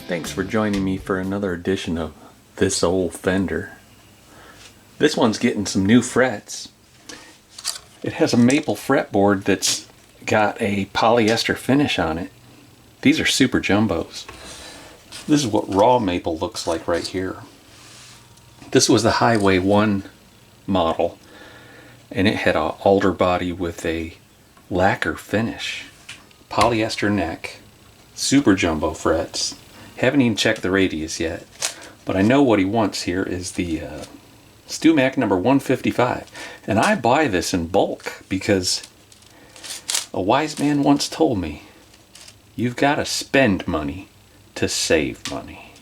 Thanks for joining me for another edition of This Old Fender. This one's getting some new frets. It has a maple fretboard that's got a polyester finish on it. These are super jumbos. This is what raw maple looks like right here. This was the Highway One model, and it had an alder body with a lacquer finish. Polyester neck, super jumbo frets. Haven't even checked the radius yet, but I know what he wants here is the StewMac number 155. And I buy this in bulk because a wise man once told me, you've got to spend money to save money.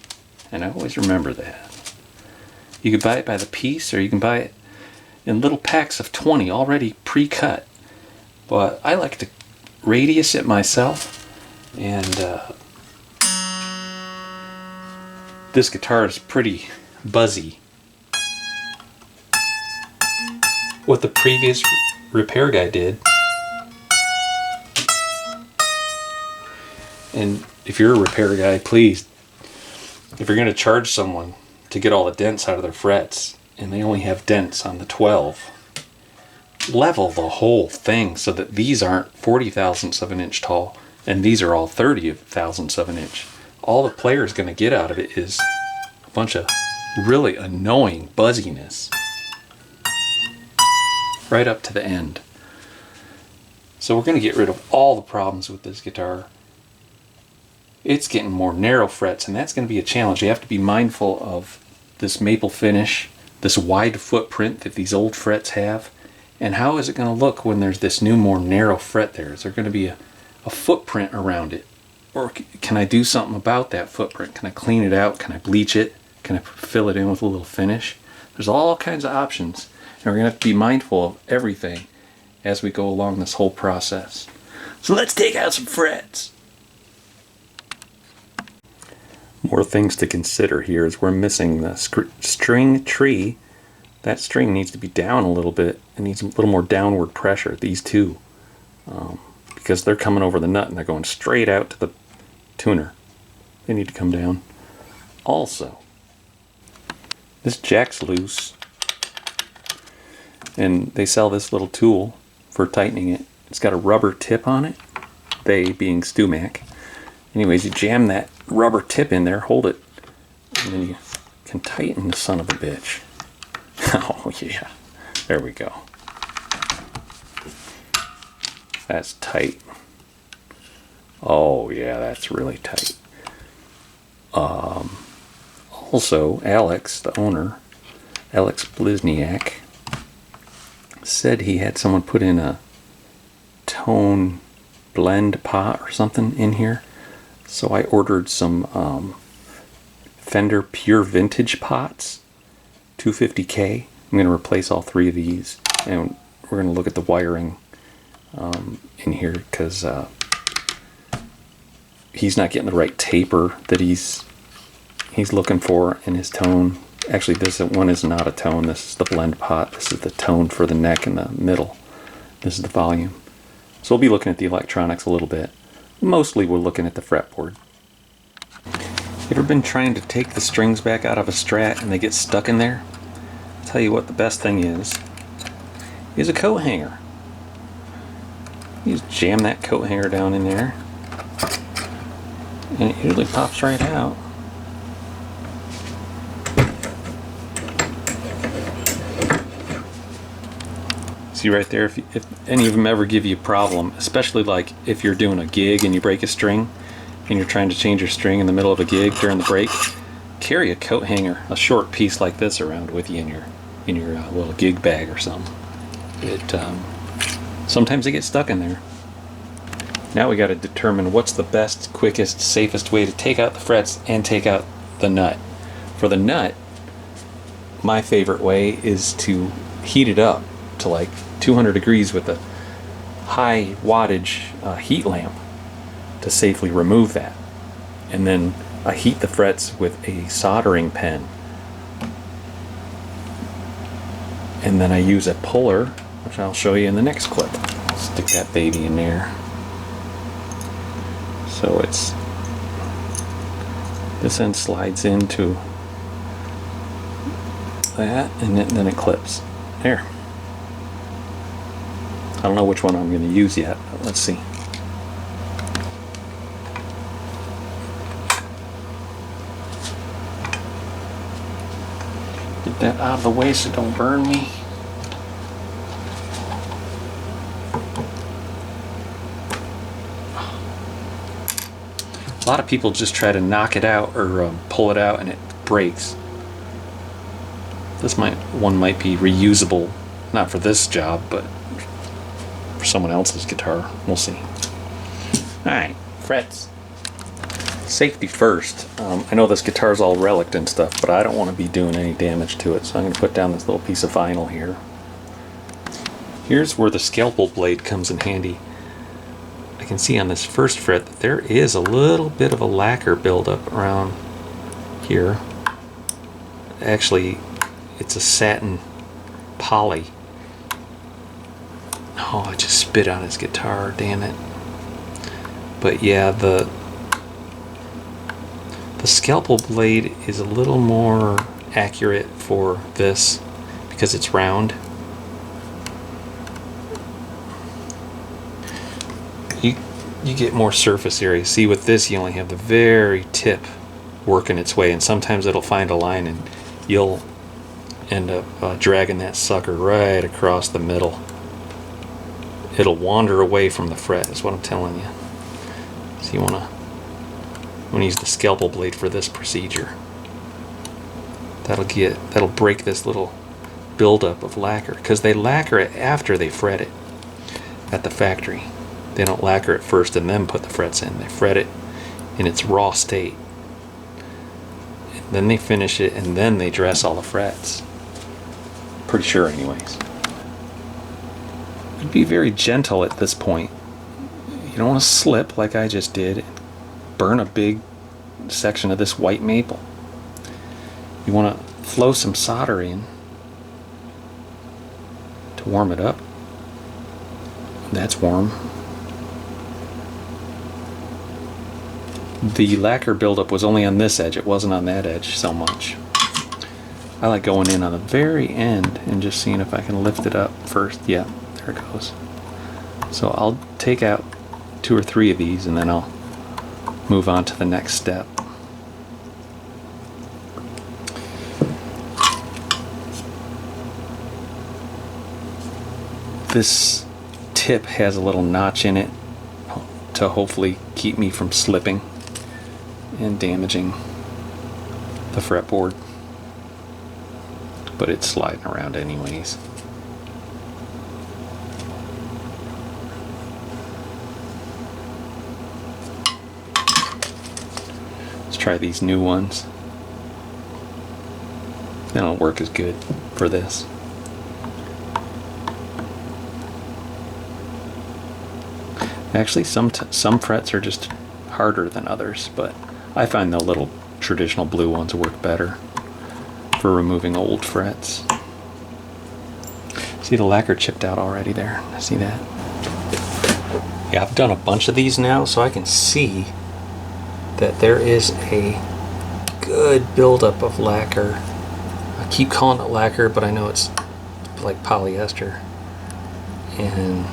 And I always remember that. You can buy it by the piece, or you can buy it in little packs of 20 already pre-cut. But I like to radius it myself, and this guitar is pretty buzzy. What the previous repair guy did. And if you're a repair guy, please, if you're going to charge someone to get all the dents out of their frets, and they only have dents on the 12, level the whole thing so that these aren't 40 thousandths of an inch tall, and these are all 30 thousandths of an inch. All the player's going to get out of it is a bunch of really annoying buzziness right up to the end. So we're going to get rid of all the problems with this guitar. It's getting more narrow frets, and that's going to be a challenge. You have to be mindful of this maple finish, this wide footprint that these old frets have, and how is it going to look when there's this new, more narrow fret there? Is there going to be a footprint around it? Or can I do something about that footprint? Can I clean it out? Can I bleach it? Can I fill it in with a little finish? There's all kinds of options, and we're going to have to be mindful of everything as we go along this whole process. So let's take out some frets. More things to consider here is we're missing the string tree. That string needs to be down a little bit. It needs a little more downward pressure, these two, because they're coming over the nut and they're going straight out to the tuner. They need to come down. Also, this jack's loose, and they sell this little tool for tightening it. It's got a rubber tip on it, they being StewMac. Anyways, you jam that rubber tip in there, hold it, and then you can tighten the son of a bitch. Oh yeah, there we go. That's tight. Oh yeah, that's really tight. Also, Alex, the owner, Alex Blizniak, said he had someone put in a tone blend pot or something in here. So I ordered some Fender Pure Vintage pots, 250K. I'm going to replace all three of these, and we're going to look at the wiring in here, because he's not getting the right taper that he's looking for in his tone. Actually, this one is not a tone. This is the blend pot. This is the tone for the neck and the middle. This is the volume. So we'll be looking at the electronics a little bit. Mostly we're looking at the fretboard. You ever been trying to take the strings back out of a Strat and they get stuck in there? I'll tell you what the best thing is a coat hanger. You just jam that coat hanger down in there, and it usually pops right out. See right there, if any of them ever give you a problem, especially like if you're doing a gig and you break a string and you're trying to change your string in the middle of a gig during the break, carry a coat hanger, a short piece like this, around with you in your little gig bag or something. Sometimes they get stuck in there. Now we got to determine what's the best, quickest, safest way to take out the frets and take out the nut. For the nut, my favorite way is to heat it up to like 200 degrees with a high wattage heat lamp to safely remove that. And then I heat the frets with a soldering pen. And then I use a puller, which I'll show you in the next clip. Stick that baby in there. So it's This end slides into that, and then it clips. There. I don't know which one I'm going to use yet, but let's see. Get that out of the way so it don't burn me. A lot of people just try to knock it out or pull it out and it breaks. This one might be reusable, not for this job, but for someone else's guitar. We'll see. Alright, frets. Safety first. I know this guitar's all relic and stuff, but I don't want to be doing any damage to it, so I'm going to put down this little piece of vinyl here. Here's where the scalpel blade comes in handy. I can see on this first fret that there is a little bit of a lacquer buildup around here. Actually, it's a satin poly. Oh, I just spit on his guitar, damn it. But yeah, the scalpel blade is a little more accurate for this because it's round. You get more surface area. See, with this you only have the very tip working its way, and sometimes it'll find a line and you'll end up dragging that sucker right across the middle. It'll wander away from the fret, is what I'm telling you. So you want to use the scalpel blade for this procedure. That'll break this little buildup of lacquer, because they lacquer it after they fret it at the factory. They don't lacquer it first and then put the frets in. They fret it in its raw state. And then they finish it and then they dress all the frets. Pretty sure anyways. I'd be very gentle at this point. You don't want to slip like I just did and burn a big section of this white maple. You want to flow some solder in to warm it up. That's warm. The lacquer buildup was only on this edge, it wasn't on that edge so much. I like going in on the very end and just seeing if I can lift it up first. Yeah, there it goes. So I'll take out 2 or 3 of these and then I'll move on to the next step. This tip has a little notch in it to hopefully keep me from slipping and damaging the fretboard, but it's sliding around anyways. Let's try these new ones. They don't work as good for this. Actually, some frets are just harder than others, but I find the little traditional blue ones work better for removing old frets. See the lacquer chipped out already there? See that? Yeah, I've done a bunch of these now, so I can see that there is a good buildup of lacquer. I keep calling it lacquer, but I know it's like polyester. And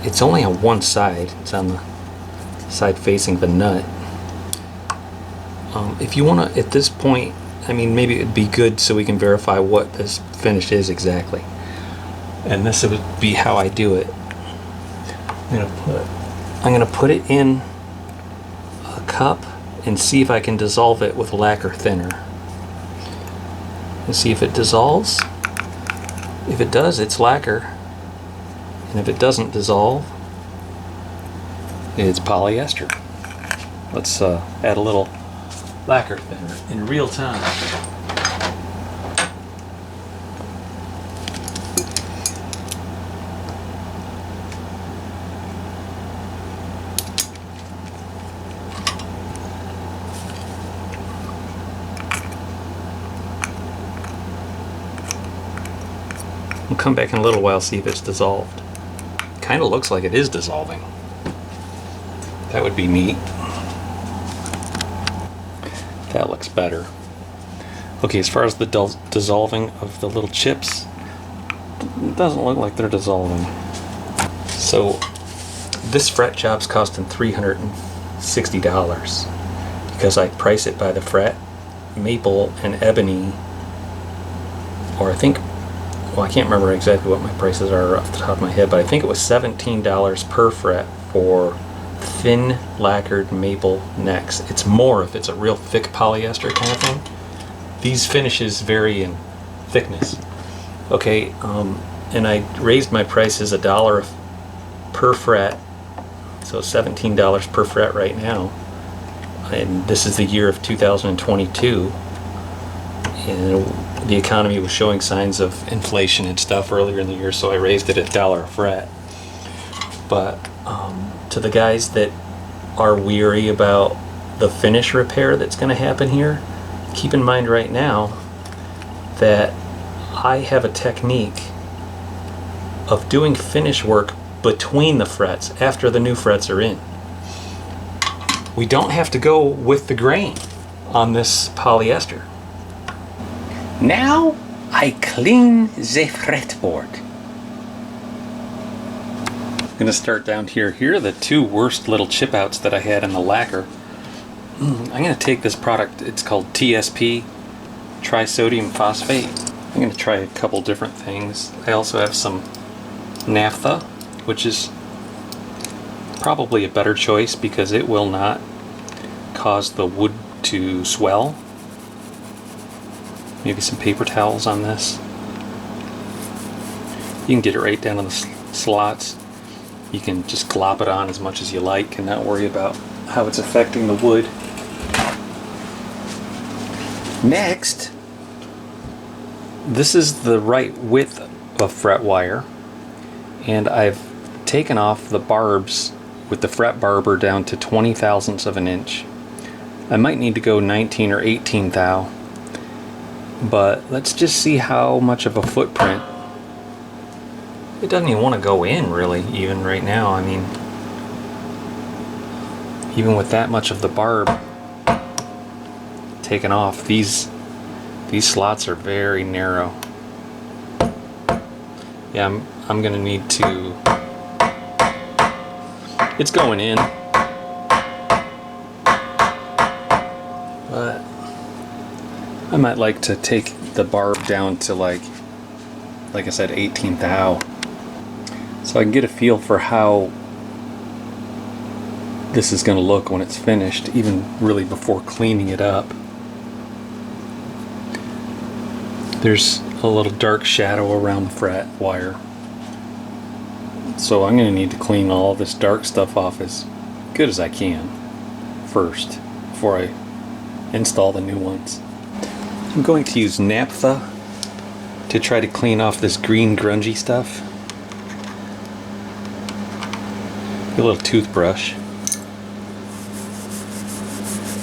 it's only on one side. It's on the side facing the nut. If you want to, at this point, I mean, maybe it'd be good so we can verify what this finish is exactly. And this would be how I do it. I'm gonna put it in a cup and see if I can dissolve it with lacquer thinner. And see if it dissolves. If it does, it's lacquer. And if it doesn't dissolve, it's polyester. Let's add a little lacquer thinner in real time. We'll come back in a little while, see if it's dissolved. Kind of looks like it is dissolving. That would be neat. That looks better. Okay, as far as the dissolving of the little chips, it doesn't look like they're dissolving. So this fret job's costing $360 because I price it by the fret, maple and ebony, or I think, well, I can't remember exactly what my prices are off the top of my head, but I think it was $17 per fret for thin lacquered maple necks. It's more if it's a real thick polyester kind of thing. These finishes vary in thickness. Okay, and I raised my prices $1 per fret, so $17 per fret right now. And this is the year of 2022, and the economy was showing signs of inflation and stuff earlier in the year, so I raised it $1 a fret. But to the guys that are weary about the finish repair that's going to happen here, keep in mind right now that I have a technique of doing finish work between the frets after the new frets are in. We don't have to go with the grain on this polyester. Now I clean the fretboard. I'm going to start down here. Here are the two worst little chip outs that I had in the lacquer. I'm going to take this product, it's called TSP, trisodium phosphate. I'm going to try a couple different things. I also have some naphtha, which is probably a better choice because it will not cause the wood to swell. Maybe some paper towels on this. You can get it right down in the slots. You can just glop it on as much as you like and not worry about how it's affecting the wood. Next, this is the right width of fret wire, and I've taken off the barbs with the fret barber down to 20 thousandths of an inch. I might need to go 19 or 18 thou, but let's just see how much of a footprint. It doesn't even want to go in really, even right now. I mean, even with that much of the barb taken off, these slots are very narrow. Yeah, I'm gonna need to. It's going in, but I might like to take the barb down to like I said, 18 thou, so I can get a feel for how this is going to look when it's finished, even really before cleaning it up. There's a little dark shadow around the fret wire, so I'm going to need to clean all this dark stuff off as good as I can first before I install the new ones. I'm going to use naphtha to try to clean off this green grungy stuff. A little toothbrush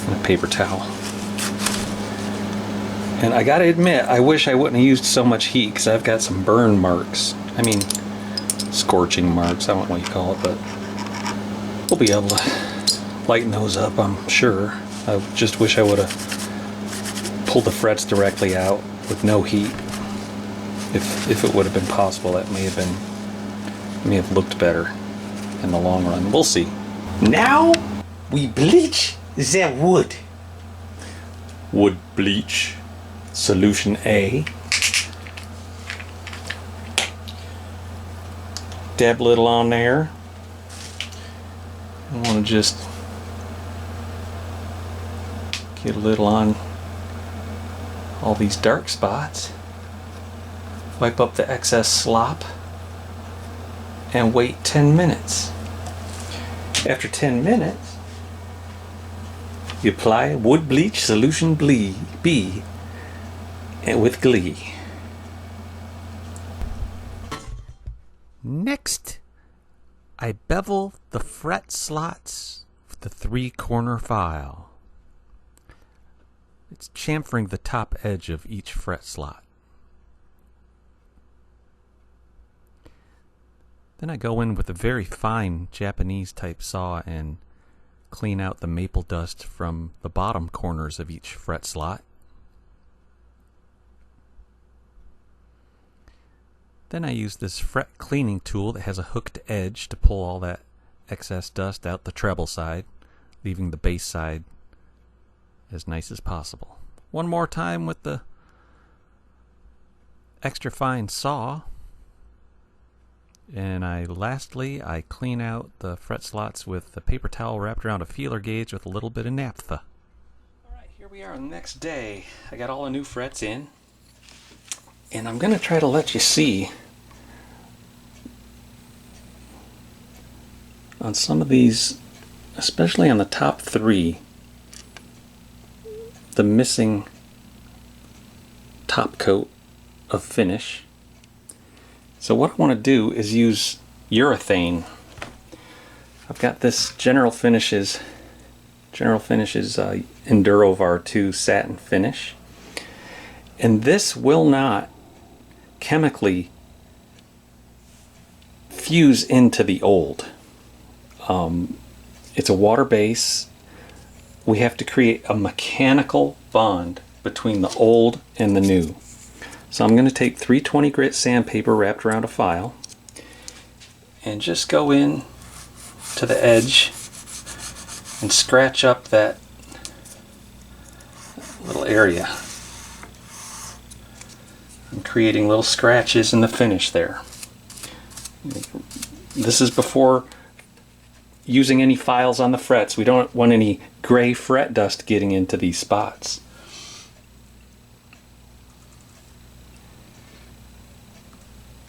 and a paper towel. And I gotta admit, I wish I wouldn't have used so much heat because I've got some burn marks. I mean, scorching marks, I don't know what you call it, but we'll be able to lighten those up, I'm sure. I just wish I would have pulled the frets directly out with no heat. If it would have been possible, that may have looked better in the long run. We'll see. Now we bleach the wood. Wood bleach, solution A. Dab little on there. I want to just get a little on all these dark spots. Wipe up the excess slop and wait 10 minutes. After 10 minutes, you apply wood bleach solution B and with glee. Next, I bevel the fret slots with the 3-corner file. It's chamfering the top edge of each fret slot. Then I go in with a very fine Japanese type saw and clean out the maple dust from the bottom corners of each fret slot. Then I use this fret cleaning tool that has a hooked edge to pull all that excess dust out the treble side, leaving the bass side as nice as possible. One more time with the extra fine saw. And lastly, I clean out the fret slots with the paper towel wrapped around a feeler gauge with a little bit of naphtha. Alright, here we are on the next day. I got all the new frets in. And I'm going to try to let you see on some of these, especially on the top three, the missing top coat of finish. So what I want to do is use urethane. I've got this General Finishes Endurovar 2 satin finish, and this will not chemically fuse into the old. It's a water base. We have to create a mechanical bond between the old and the new. So I'm going to take 320 grit sandpaper wrapped around a file and just go in to the edge and scratch up that little area. I'm creating little scratches in the finish there. This is before using any files on the frets. We don't want any gray fret dust getting into these spots.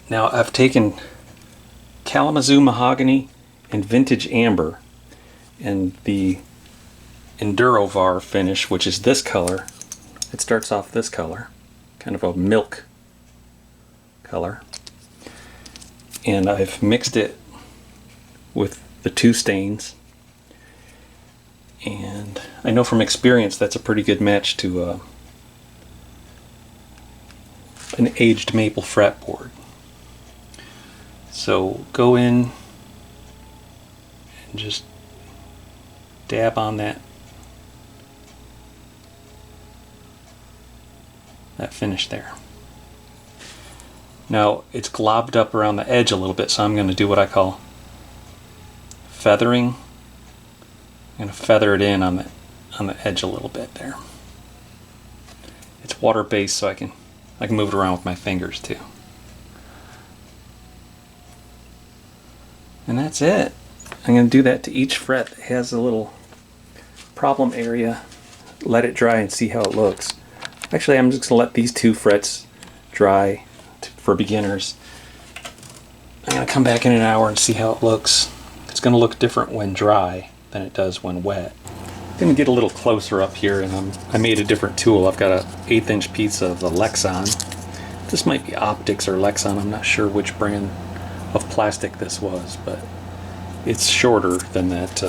Now I've taken Kalamazoo mahogany and vintage amber, and the Endurovar finish, which is this color. It starts off this color, kind of a milk color, and I've mixed it with the two stains, and I know from experience that's a pretty good match to an aged maple fretboard. So go in and just dab on that finish there. Now it's globbed up around the edge a little bit, so I'm going to do what I call feathering. I'm going to feather it in on the edge a little bit there. It's water based, so I can move it around with my fingers too. And that's it. I'm going to do that to each fret that has a little problem area. Let it dry and see how it looks. Actually, I'm just going to let these two frets dry for beginners. I'm going to come back in an hour and see how it looks. It's going to look different when dry than it does when wet. I'm going to get a little closer up here, and I made a different tool. I've got an 1/8 inch piece of the Lexan. This might be Optics or Lexan. I'm not sure which brand of plastic this was, but it's shorter than that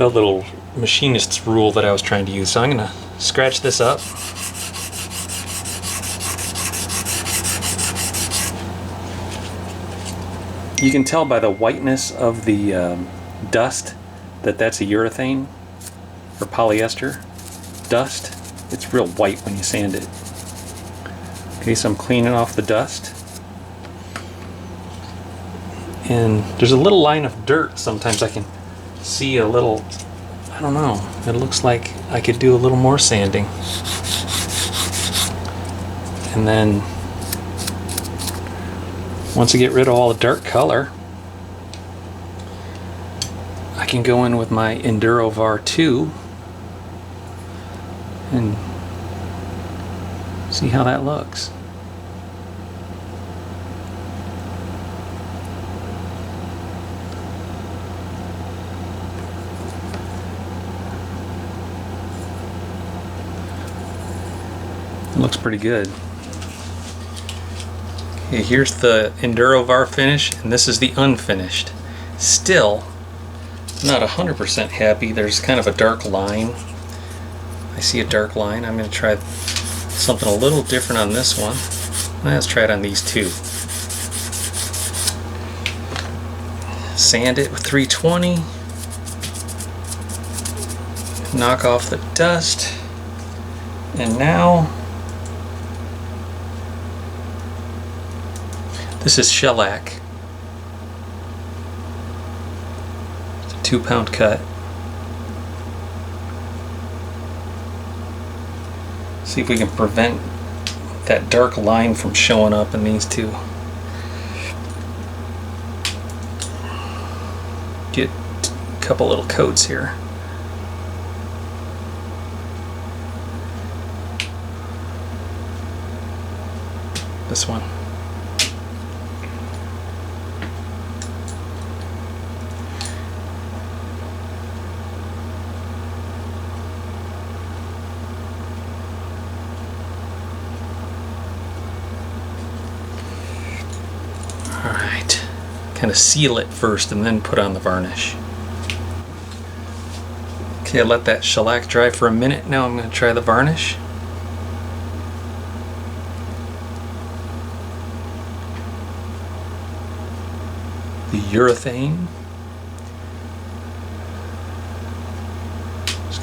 little machinist's rule that I was trying to use. So I'm going to scratch this up. You can tell by the whiteness of the dust that that's a urethane or polyester dust. It's real white when you sand it. Okay, so I'm cleaning off the dust. And there's a little line of dirt. Sometimes I can see a little, I don't know, it looks like I could do a little more sanding. And then once I get rid of all the dark color, I can go in with my Endurovar 2 and see how that looks. It looks pretty good. Okay, here's the Endurovar finish, and this is the unfinished. Still not 100% happy. There's kind of a dark line. I see a dark line. I'm going to try something a little different on this one. Let's try it on these two. Sand it with 320. knock off the dust. And now, this is shellac. It's a 2-pound cut. See if we can prevent that dark line from showing up in these two. Get a couple little coats here. This one. Alright. Kind of seal it first and then put on the varnish. Okay, I let that shellac dry for a minute. Now I'm going to try the varnish. The urethane.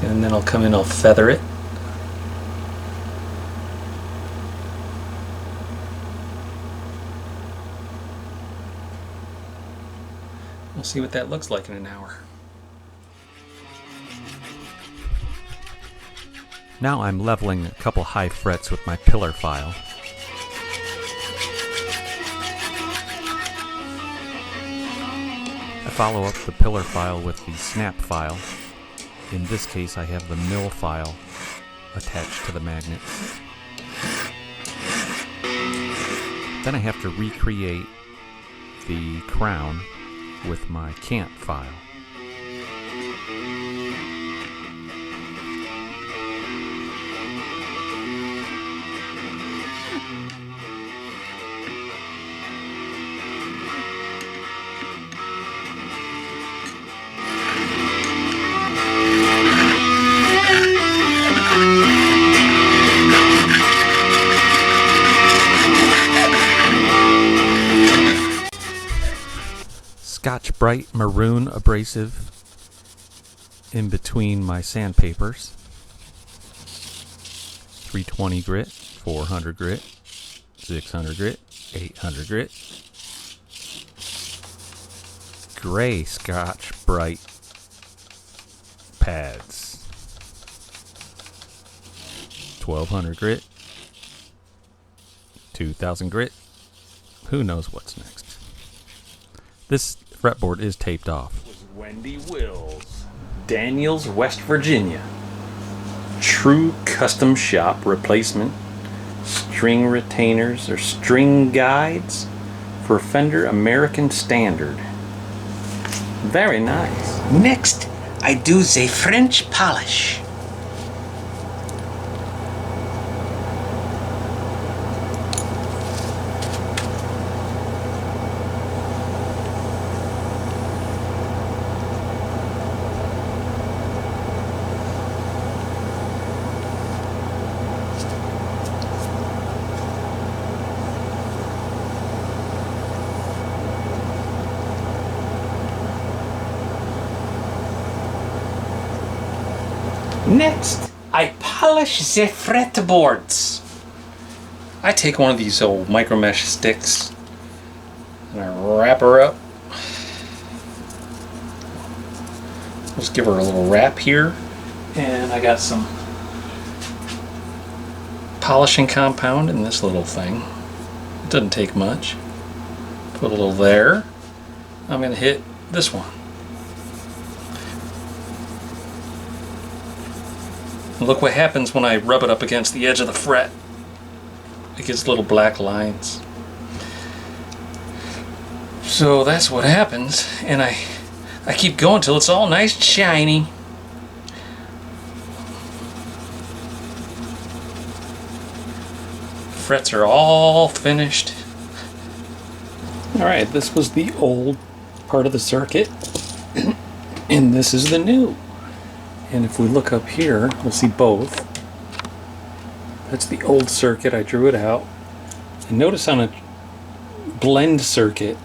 And then I'll come in, I'll feather it. We'll see what that looks like in an hour. Now I'm leveling a couple high frets with my pillar file. I follow up the pillar file with the snap file. In this case, I have the mill file attached to the magnet. Then I have to recreate the crown with my cant file. Scotch Brite Maroon abrasive in between my sandpapers. 320 grit, 400 grit, 600 grit, 800 grit. Gray Scotch Brite pads. 1200 grit, 2000 grit. Who knows what's next? This fretboard is taped off. Was Wendy Wills, Daniels, West Virginia. True custom shop replacement, string retainers or string guides for Fender American Standard. Very nice. Next, I do the French polish. Next, I polish the fretboards. I take one of these old micro mesh sticks and I wrap her up. Just give her a little wrap here. And I got some polishing compound in this little thing. It doesn't take much. Put a little there. I'm going to hit this one. Look what happens when I rub it up against the edge of the fret. It gets little black lines. So that's what happens, and I keep going till it's all nice and shiny. Frets are all finished. Alright, this was the old part of the circuit, and this is the new. And if we look up here, we'll see both. That's the old circuit, I drew it out. And notice on a blend circuit,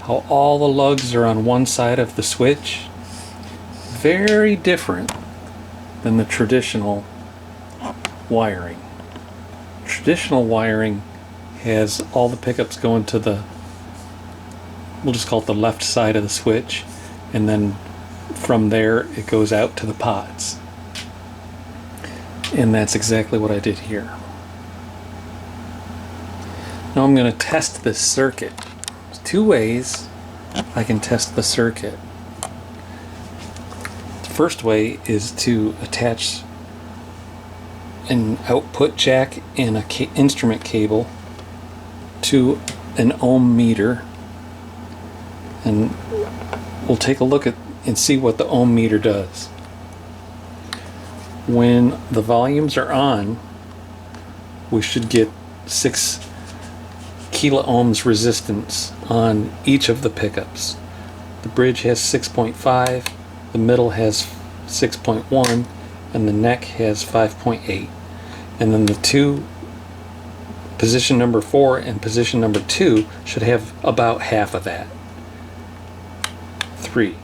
how all the lugs are on one side of the switch. Very different than the traditional wiring. Traditional wiring has all the pickups going to the, we'll just call it the left side of the switch, and then from there it goes out to the pots. And that's exactly what I did here. Now I'm going to test this circuit. There's two ways I can test the circuit. The first way is to attach an output jack and a instrument cable to an ohm meter, and we'll take a look at and see what the ohm meter does. When the volumes are on, we should get 6 kilo ohms resistance on each of the pickups. The bridge has 6.5, the middle has 6.1, and the neck has 5.8. And then the two, position number 4 and position number 2, should have about half of that. 3.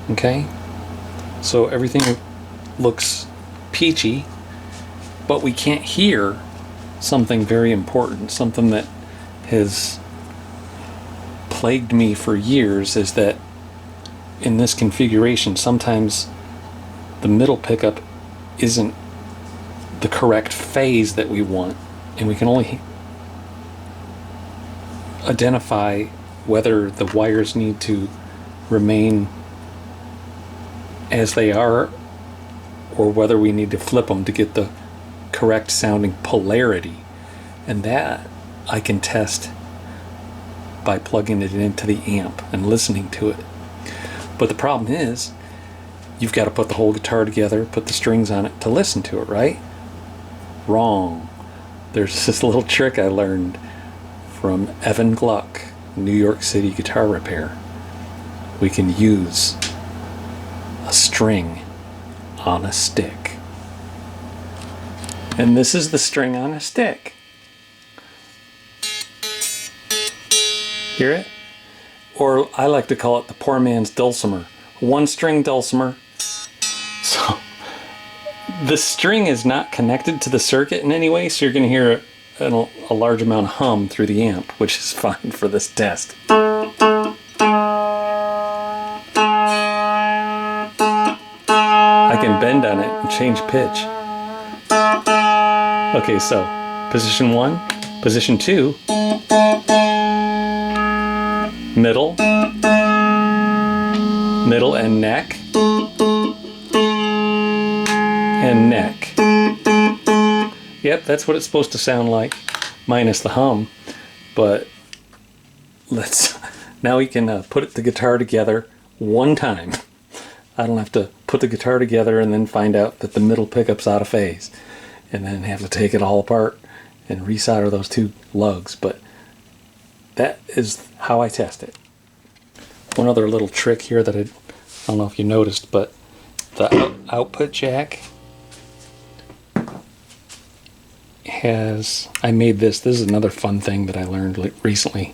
Okay? So everything looks peachy, but we can't hear something very important, something that has plagued me for years, is that in this configuration sometimes the middle pickup isn't the correct phase that we want, and we can only identify whether the wires need to remain as they are or whether we need to flip them to get the correct sounding polarity. And that I can test by plugging it into the amp and listening to it. But the problem is, you've got to put the whole guitar together, put the strings on it to listen to it, right? Wrong. There's this little trick I learned from Evan Gluck, New York City guitar repair. We can use a string on a stick. And this is the string on a stick. Hear it? Or I like to call it the poor man's dulcimer. One string dulcimer. So the string is not connected to the circuit in any way, so you're going to hear a large amount of hum through the amp, which is fine for this test. I can bend on it and change pitch. Okay, so position 1, position 2, middle, middle and neck, and neck. Yep, that's what it's supposed to sound like, minus the hum. But now we can put the guitar together one time. I don't have to put the guitar together and then find out that the middle pickup's out of phase, and then have to take it all apart and resolder those two lugs. But that is how I test it. One other little trick here that I don't know if you noticed, but the output jack has, I made this is another fun thing that I learned recently,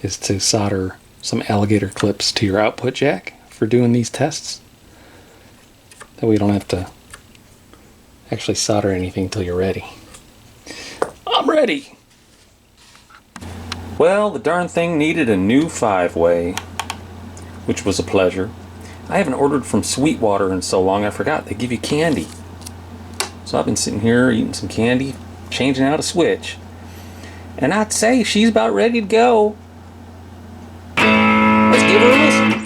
is to solder some alligator clips to your output jack for doing these tests. That way you don't have to actually solder anything until you're ready. I'm ready! Well, the darn thing needed a new 5-way, which was a pleasure. I haven't ordered from Sweetwater in so long I forgot they give you candy. So I've been sitting here eating some candy, changing out a switch, and I'd say she's about ready to go. Let's give her a listen.